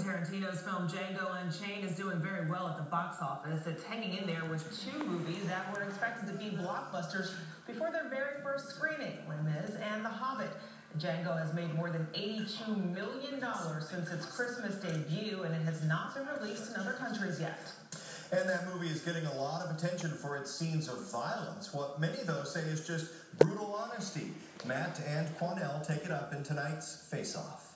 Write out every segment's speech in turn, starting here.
Tarantino's film Django Unchained is doing very well at the box office. It's hanging in there with two movies that were expected to be blockbusters before their very first screening, Les Mis and The Hobbit. Django has made more than $82 million since its Christmas debut, and it has not been released in other countries yet. And that movie is getting a lot of attention for its scenes of violence, what many, though, say is just brutal honesty. Matt and Quanell take it up in tonight's Face Off.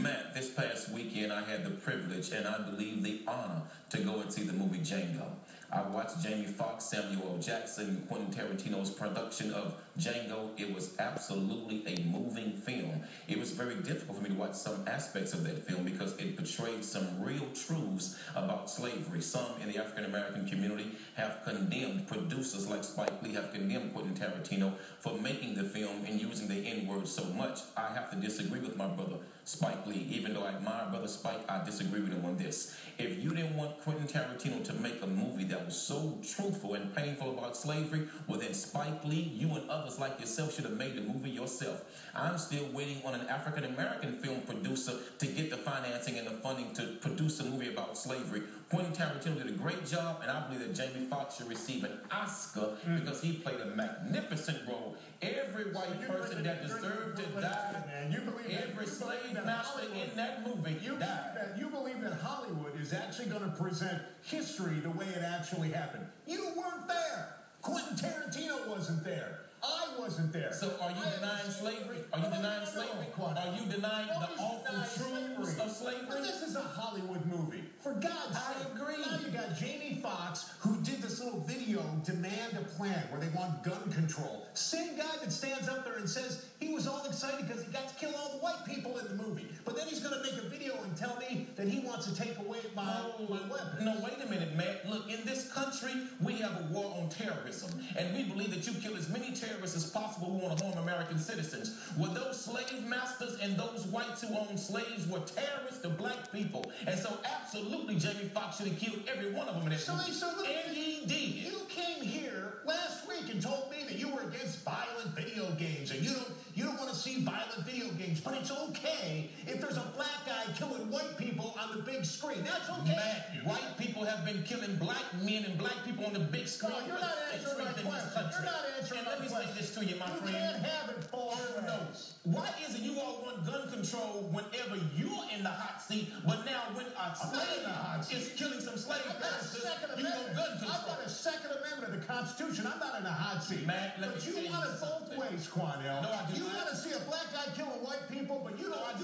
Matt, this past weekend I had the privilege and I believe the honor to go and see the movie Django. I watched Jamie Foxx, Samuel L. Jackson, and Quentin Tarantino's production of Django. It was absolutely a moving film. It was very difficult for me to watch some aspects of that film because it portrayed some real truths about slavery. Some in the African American community have condemned producers like Spike Lee, have condemned Quentin Tarantino for making the film and using the N-word so much. I have to disagree with my brother Spike Lee. Even though I admire brother Spike, I disagree with him on this. If you didn't want Quentin Tarantino to make a movie that was so truthful and painful about slavery, well then Spike Lee, you and others like yourself should have made the movie yourself. I'm still waiting on an African American film producer to get the financing and the funding to produce a movie about slavery. Quentin Tarantino did a great job, and I believe that Jamie Foxx should receive an Oscar because he played a magnificent role. Every white person that deserved to die, every slave master in that movie died. You believe that Hollywood is actually going to present history the way it actually happened. You weren't there. Quentin Tarantino wasn't there. I wasn't there. So are you denying slavery? Are you denying slavery? Are you denying the awful truths of slavery? But this is a Hollywood movie. For God's sake. I agree. Now you got Jamie Foxx, who did this little video, Demand a Plan, where they want gun control. Same guy that stands up there and says he was all excited because he got to kill all the white people in the movie. But then he's going to make a video and tell me that he wants to take away my weapon. No, wait a minute, Matt. Look, in this country, we have a war on terrorism. And we believe that you kill as many terrorists as possible who want to harm American citizens. Well, those slave masters and those whites who owned slaves were terrorists to black people. And so absolutely Jamie Foxx should have killed every one of them in that movie. And he did. You came here last week and told me that you were against violent video games and you don't want to see violent video games, but it's okay if there's a black guy killing white people on the big screen. That's okay. Matt, white people have been killing black men and black people on the big screen. No, you're not answering my question. You're not answering my question. Let me say this to you, my friend. You can't have it both ways. Why is it you all want gun control whenever you're in the hot seat, but now when a slave is killing some slave masters, you want gun control? I've got a Second Amendment of the Constitution. I'm not in the hot seat. Matt, but you want it both ways, Quanell. No, I do You not. want to see a black guy killing white people, but you don't want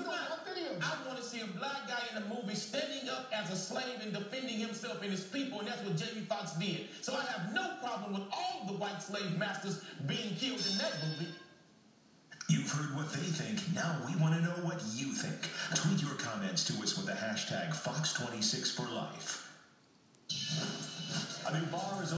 videos. I want to see a black guy in a movie standing up as a slave and defending himself and his people, and that's what Jamie Foxx did. So I have no problem with all the white slave masters being killed in that movie. You've heard what they think. Now we want to know what you think. Tweet your comments to us with the hashtag Fox26 for life. A new bar is